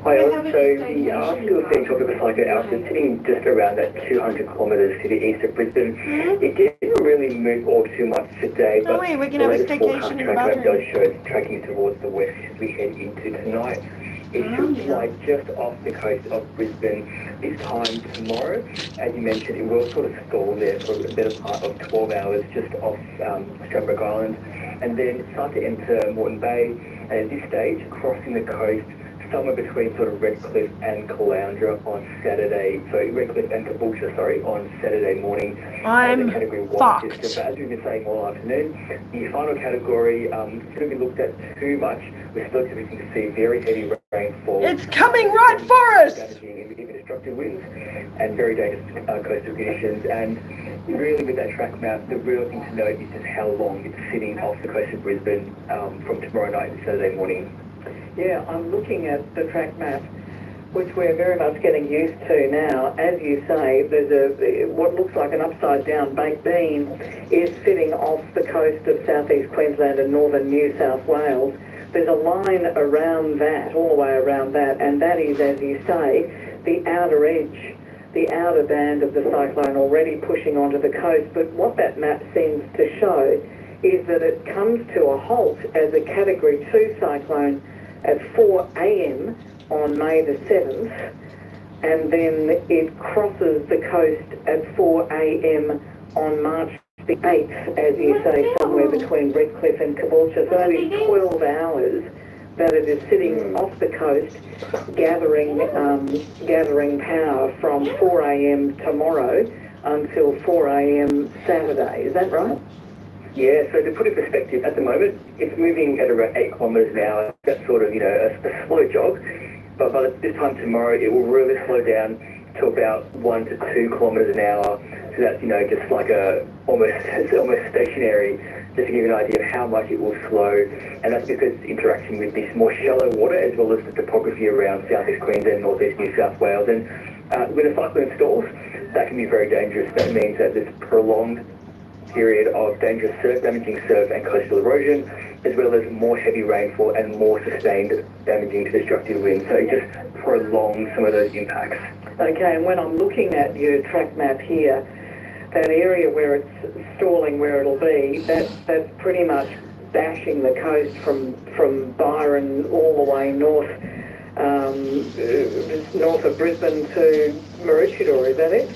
Hi, so the still seeing Tropical Cyclone Alfred sitting just around that 200 kilometres to the east of Brisbane. It didn't really move all too much today, but the latest forecast track map does show it's tracking towards the west as we head into tonight. It should fly just off the coast of Brisbane this time tomorrow. As you mentioned, it will sort of stall there for a better part of 12 hours just off Stradbroke Island, and then start to enter Moreton Bay, and at this stage crossing the coast somewhere between sort of Redcliffe and Caloundra on Saturday, Redcliffe and Caboolture, on Saturday morning. I'm category 1 fucked. system. But as we've been saying all afternoon, the final category shouldn't be looked at too much. We're still expecting to see very heavy rainfall. It's coming right for us! Damaging, even destructive winds and very dangerous coastal conditions. And really with that track map, the real thing to note is just how long it's sitting off the coast of Brisbane from tomorrow night to Saturday morning. Yeah, I'm looking at the track map, which we're very much getting used to now. As you say, there's what looks like an upside-down baked bean is sitting off the coast of southeast Queensland and northern New South Wales. There's a line around that, all the way around that, and that is, as you say, the outer edge, the outer band of the cyclone already pushing onto the coast. But what that map seems to show is that it comes to a halt as a Category 2 cyclone at 4 a.m. on May the 7th, and then it crosses the coast at 4 a.m. on March the 8th, as you say, somewhere between Redcliffe and Caboolture. So that is 12 hours that it is sitting off the coast, gathering power from 4 a.m. tomorrow until 4 a.m. Saturday. Is that right? Yeah, so to put it in perspective, at the moment, it's moving at around 8 kilometres an hour. That's sort of, a slow jog. But by this time tomorrow, it will really slow down to about 1 to 2 kilometres an hour. So that's, just like it's almost stationary, just to give you an idea of how much it will slow. And that's because it's interacting with this more shallow water as well as the topography around southeast Queensland, northeast New South Wales. And when a cyclone stalls, that can be very dangerous. That means that there's prolonged period of dangerous damaging surf and coastal erosion, as well as more heavy rainfall and more sustained damaging to destructive winds. So it just prolongs some of those impacts. Okay, and when I'm looking at your track map here, that area where it's stalling, where it'll be, that's pretty much dashing the coast from Byron all the way north of Brisbane to Maroochydore. Is that it?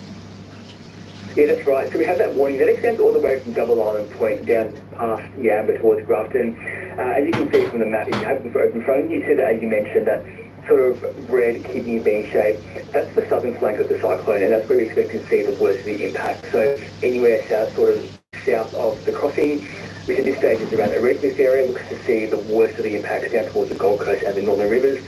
Yeah, that's right. So we have that warning that extends all the way from Double Island Point down past Yamba towards Grafton. As you can see from the map, if you have it open in front of you, see that, as you mentioned, that sort of red kidney bean shape, that's the southern flank of the cyclone, and that's where we expect to see the worst of the impact. So anywhere south of the crossing, which at this stage is around the Redcliffe area, looks to see the worst of the impacts down towards the Gold Coast and the Northern Rivers.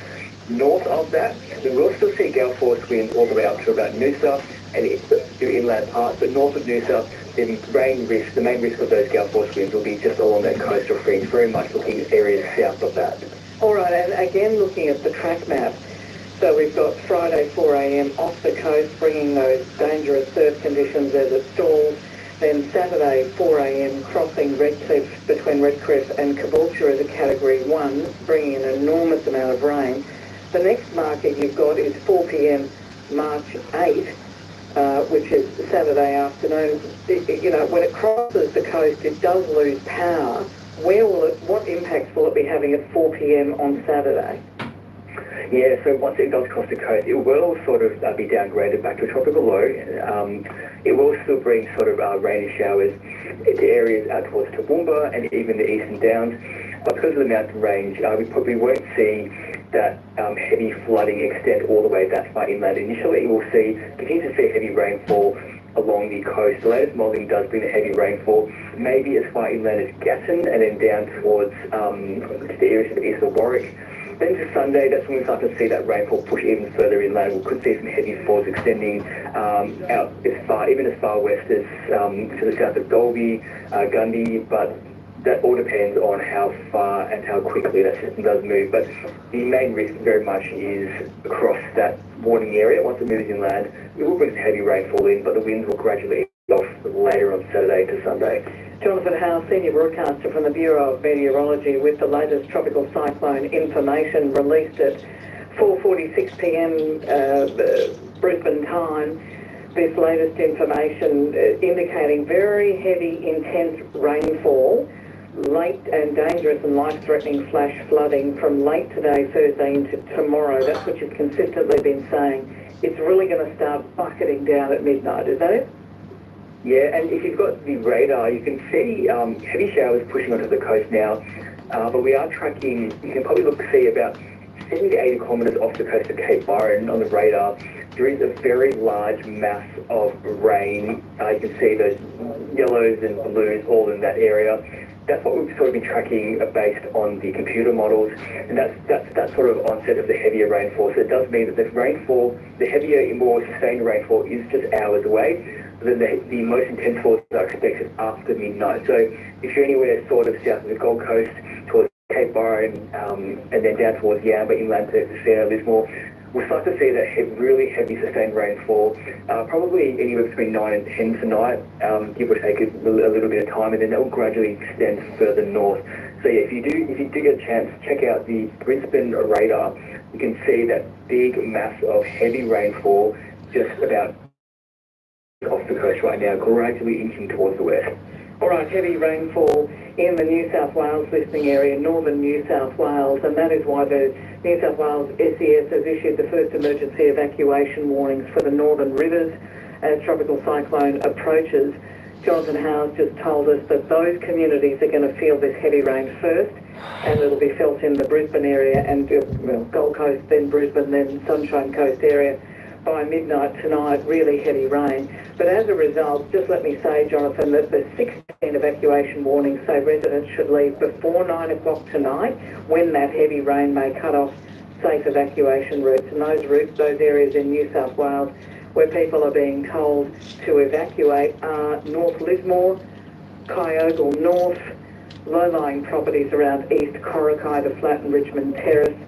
North of that, we will still see gale force winds all the way up to about Noosa and through inland parts, but north of Noosa, the main risk of those gale force winds will be just along that coastal fringe, very much looking at areas south of that. All right, and again looking at the track map, so we've got Friday 4 a.m. off the coast, bringing those dangerous surf conditions as it stalls. Then Saturday 4 a.m. crossing Redcliffe, between Redcliffe and Caboolture as a Category 1, bringing an enormous amount of rain. The next marker you've got is 4 p.m. March 8, which is Saturday afternoon. When it crosses the coast, it does lose power. What impacts will it be having at 4 p.m. on Saturday? Yeah, so once it does cross the coast, it will sort of be downgraded back to a tropical low. It will still bring sort of rainy showers to areas out towards Toowoomba and even the Eastern Downs. But because of the mountain range, we probably won't see that heavy flooding extend all the way that far inland. Initially, we'll continue to see heavy rainfall along the coast. The latest modelling does bring the heavy rainfall, maybe as far inland as Gatton and then down towards the areas of east of Warwick. Then to Sunday, that's when we start to see that rainfall push even further inland. We could see some heavy falls extending out even as far west as to the south of Dalby, Gundy, but that all depends on how far and how quickly that system does move. But the main risk very much is across that warning area. Once it moves inland, it will bring some heavy rainfall in, but the winds will gradually ease off later on Saturday to Sunday. Jonathan Howe, Senior Broadcaster from the Bureau of Meteorology, with the latest tropical cyclone information released at 4:46 p.m. Brisbane time. This latest information indicating very heavy, intense rainfall, late and dangerous and life-threatening flash flooding from late today, Thursday, into tomorrow. That's what you've consistently been saying. It's really going to start bucketing down at midnight, is that it? Yeah, and if you've got the radar, you can see heavy showers pushing onto the coast now, but we are tracking, you can probably see about 70 to 80 kilometres off the coast of Cape Byron on the radar. There is a very large mass of rain. You can see those yellows and blues all in that area. that's what we've sort of been tracking based on the computer models, and that's sort of onset of the heavier rainfall. So it does mean that the rainfall, the heavier, more sustained rainfall is just hours away. But then the most intense falls are expected after midnight. So if you're anywhere sort of south of the Gold Coast towards Cape Byron, and then down towards Yamba, inland to Sarah, Lismore, we'll start to see that really heavy sustained rainfall, probably anywhere between 9 and 10 tonight, give or take a little bit of time, and then that will gradually extend further north. So yeah, if you do get a chance, check out the Brisbane radar. You can see that big mass of heavy rainfall just about off the coast right now, gradually inching towards the west. All right, heavy rainfall in the New South Wales listening area, northern New South Wales, and that is why the New South Wales SES has issued the first emergency evacuation warnings for the northern rivers as tropical cyclone approaches. Jonathan Howes just told us that those communities are going to feel this heavy rain first, and it'll be felt in the Brisbane area and Gold Coast, then Brisbane, then Sunshine Coast area by midnight tonight, really heavy rain. But as a result, just let me say, Jonathan, that the 16 evacuation warnings say residents should leave before 9 o'clock tonight, when that heavy rain may cut off safe evacuation routes. And those routes, those areas in New South Wales where people are being told to evacuate are North Lismore, Kyogle North, low-lying properties around East Corroki, the Flat and Richmond Terrace.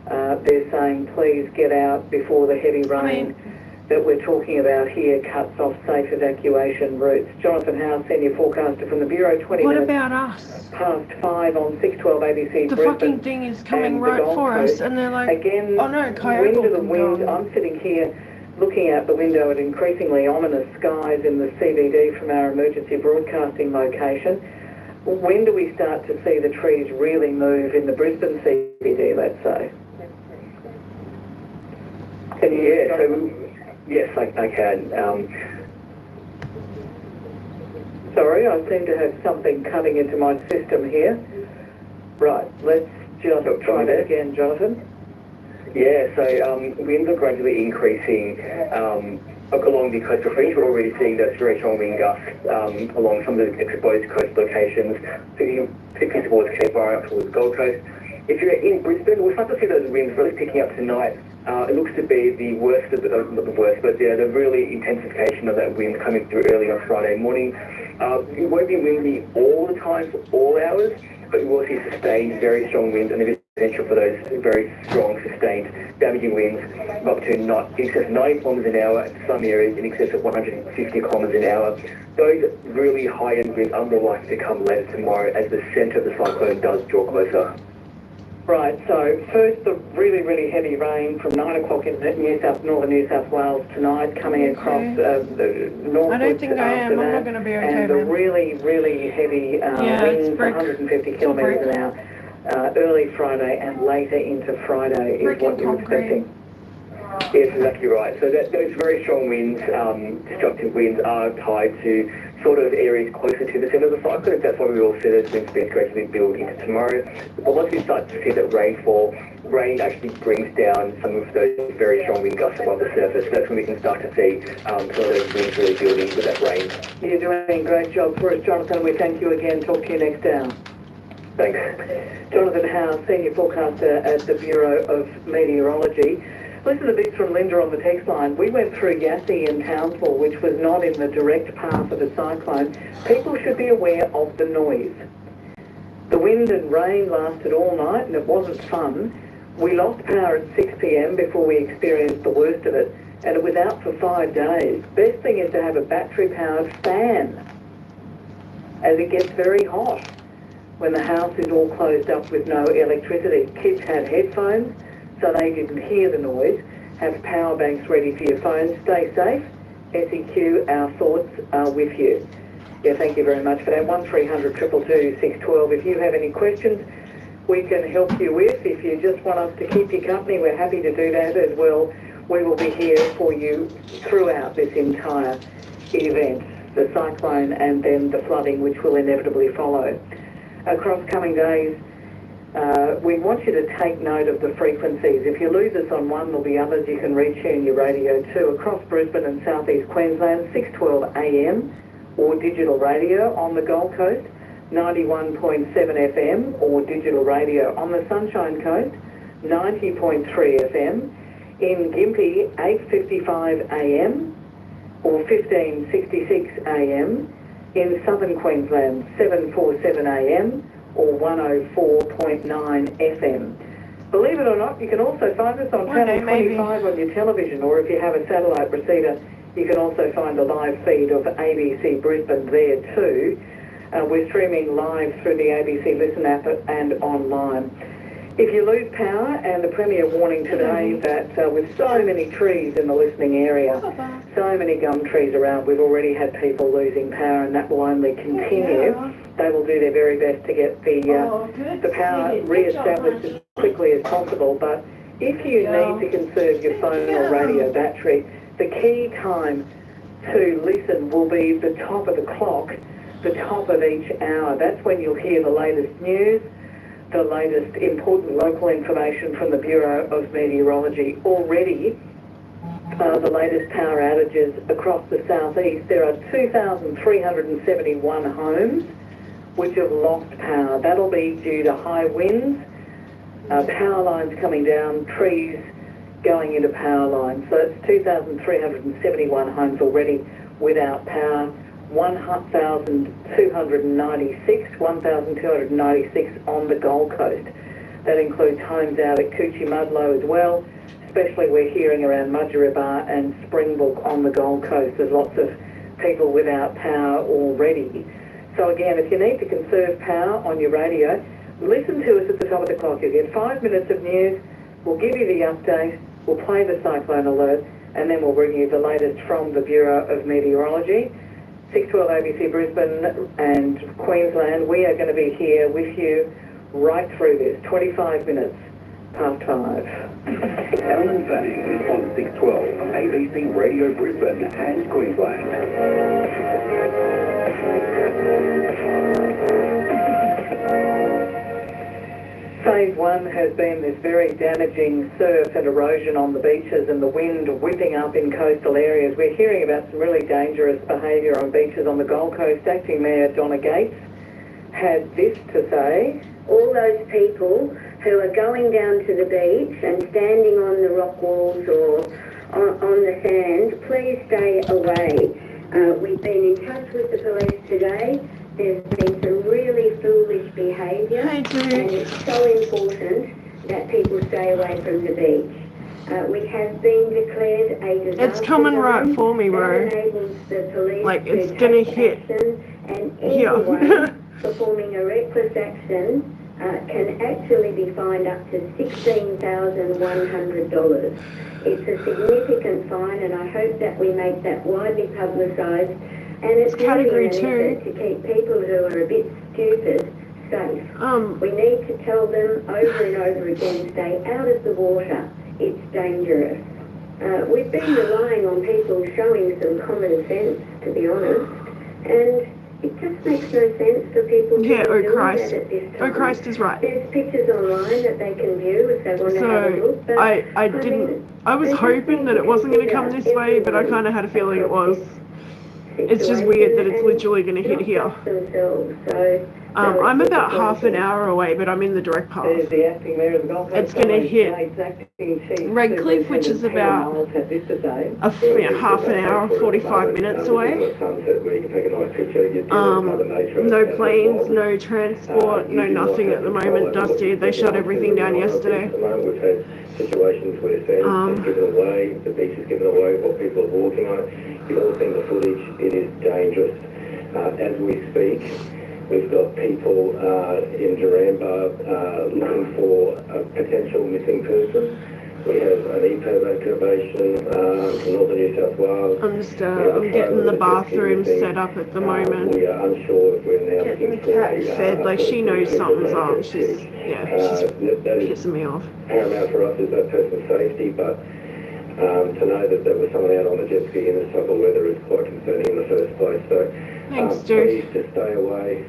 They're saying please get out before the heavy rain that we're talking about here cuts off safe evacuation routes. Jonathan Howe, Senior Forecaster from the Bureau, 20 What minutes about us? past 5 on 612 ABC The Brisbane. fucking thing is coming and right the Gold for us, Coast. and they're like, Again, oh no, wind Kyogle to the can wind. go. I'm sitting here looking out the window at increasingly ominous skies in the CBD from our emergency broadcasting location. When do we start to see the trees really move in the Brisbane CBD, let's say? Can you hear? Yes, I can. Sorry, I seem to have something cutting into my system here. Right, let's just try that again, Jonathan. Yeah, so winds are gradually increasing along the coastal fringe. We're already seeing those very strong wind gusts along some of the exposed coast locations, particularly towards Cape Byron, up towards the Gold Coast. If you're in Brisbane, we'll start to see those winds really picking up tonight. It looks to be the worst of not the worst, but the really intensification of that wind coming through early on Friday morning. It won't be windy all the time for all hours, but you will see sustained, very strong winds, and there is potential for those very strong, sustained, damaging winds up to in excess of 90 kilometres an hour, in some areas in excess of 150 kilometres an hour. Those really high-end winds are more likely to come later tomorrow as the centre of the cyclone does draw closer. Right, so first the really, really heavy rain from 9 o'clock in northern New South Wales tonight, coming across the northwards. I don't think I am. I'm not going to be okay, and the man. really, really heavy winds, 150 kilometres an hour, early Friday and later into Friday is what you're expecting. Yes, exactly right. So those very strong winds, destructive winds, are tied to sort of areas closer to the centre of the cyclone. That's why we all see those wind speeds gradually build into tomorrow. But once we start to see that rain actually brings down some of those very strong wind gusts above the surface. That's when we can start to see some of those winds really building with that rain. You're doing a great job for us, Jonathan. We thank you again. Talk to you next hour. Thanks. Jonathan Howe, Senior Forecaster at the Bureau of Meteorology. Listen to this from Linda on the text line. We went through Yassi and Townsville, which was not in the direct path of a cyclone. People should be aware of the noise. The wind and rain lasted all night and it wasn't fun. We lost power at 6 p.m. before we experienced the worst of it, and it was out for 5 days. Best thing is to have a battery-powered fan, as it gets very hot when the house is all closed up with no electricity. Kids had headphones, so they didn't hear the noise. Have power banks ready for your phone. Stay safe. SEQ, our thoughts are with you. Yeah, thank you very much for that. 1300 222 612. If you have any questions we can help you with, if you just want us to keep you company, we're happy to do that as well. We will be here for you throughout this entire event, the cyclone and then the flooding which will inevitably follow. Across coming days, we want you to take note of the frequencies. If you lose us on one, there'll be others you can retune your radio to. Across Brisbane and southeast Queensland, 612 AM or digital radio. On the Gold Coast, 91.7 FM, or digital radio. On the Sunshine Coast, 90.3 FM. In Gympie, 8:55 AM or 1566 AM. In southern Queensland, 747 AM or 104.9 FM. Believe it or not, you can also find us on Channel 25 on your television, or if you have a satellite receiver, you can also find a live feed of ABC Brisbane there too. We're streaming live through the ABC Listen app and online. If you lose power, and the Premier warning today that with so many trees in the listening area, so many gum trees around, we've already had people losing power, and that will only continue. They will do their very best to get the power re-established as quickly as possible. But if you need to conserve your phone or radio battery, the key time to listen will be the top of the clock, the top of each hour. That's when you'll hear the latest news, the latest important local information from the Bureau of Meteorology. Already, the latest power outages across the southeast. There are 2,371 homes which have lost power. That'll be due to high winds, power lines coming down, trees going into power lines. So it's 2,371 homes already without power. 1,296 on the Gold Coast. That includes homes out at Coochie Mudlow as well, especially we're hearing around Mudgeeraba and Springbrook on the Gold Coast. There's lots of people without power already. So again, if you need to conserve power on your radio, listen to us at the top of the clock. You'll get 5 minutes of news, we'll give you the update, we'll play the cyclone alert, and then we'll bring you the latest from the Bureau of Meteorology. 612 ABC Brisbane and Queensland, we are going to be here with you right through this, 25 minutes past 5. Alan Fanning is on 612 ABC Radio Brisbane and Queensland. Phase 1 has been this very damaging surf and erosion on the beaches and the wind whipping up in coastal areas. We're hearing about some really dangerous behaviour on beaches on the Gold Coast. Acting Mayor Donna Gates had this to say. All those people who are going down to the beach and standing on the rock walls or on the sand, please stay away. We've been in touch with the police today. There's been some really foolish behaviour, and it's so important that people stay away from the beach. We have been declared a disaster. It's coming right for me, bro. Like, it's gonna hit and here. anyone performing a reckless action can actually be fined up to $16,100. It's a significant fine, and I hope that we make that widely publicised. And it's category really 2 to keep people who are a bit stupid safe. We need to tell them over and over again, stay out of the water. It's dangerous. We've been relying on people showing some common sense, to be honest, and it just makes no sense for people to be doing that at this time. Oh Christ is right. There's pictures online that they can view if they want to have a look. But I was hoping that it wasn't going to come this way, but I kind of had a feeling it was. It's just weird that it's literally going to hit here. I'm about half an hour away, but I'm in the direct path. It's going to hit Redcliffe, which is about half an hour, 45 minutes away. No planes, no transport, no nothing at the moment. Dusty, they shut everything down yesterday. Situations where sand is given away, the beach is given away, what people are walking on it. You've all seen the footage, it is dangerous. As we speak, we've got people in Duranbah looking for a potential missing person. We have an EPIRB activation from Northern New South Wales. I'm getting the bathroom set up at the moment. We are unsure if we're now looking for Fed, like she knows something's up. She's pissing me off. Paramount for us is that person's safety, but to know that there was someone out on the jet ski in this type of weather is quite concerning in the first place. So thanks, Duke. Please just stay away.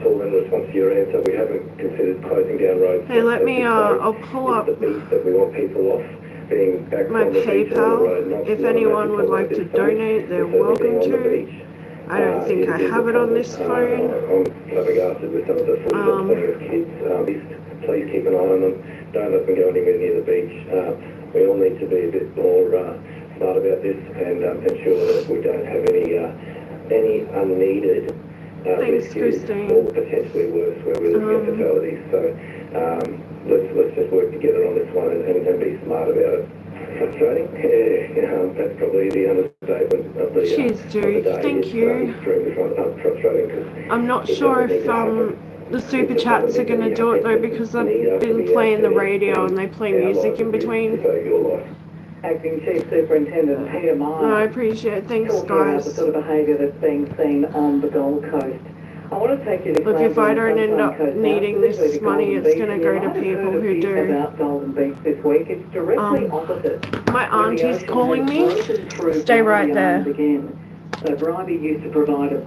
Paul, in response to your answer, we haven't considered closing down roads. Hey, let me, I'll pull up the beach that we want people off being back my on the beach on the road, PayPal. If anyone would like to donate, they're welcome to. I don't think I have it on this phone. I'm flabbergasted with some of the thoughts of kids. Please keep an eye on them. Don't let them go anywhere near the beach. We all need to be a bit more smart about this and ensure that we don't have any unneeded rescues or potentially worse where we're looking at fatalities. So let's just work together on this one and be smart about it. Frustrating. That's probably the understatement of the Cheers, Jude. Thank you. Extremely frustrating because I'm not sure if the super chats are going to do it though, because I've been playing the radio and they play music in between. Acting Chief Superintendent Peter Meyer. I appreciate it. Thanks, talking about guys. the sort of behaviour that's being seen on the Gold Coast. I want to take you to Look, if I don't end up Coast needing House, this money, it's going to go to you might have people heard who a bit do. about Golden Beach this week. It's directly opposite. My auntie's where the ocean calling has me. broken through Stay right Bribie there. Island again. So Bribie used to provide a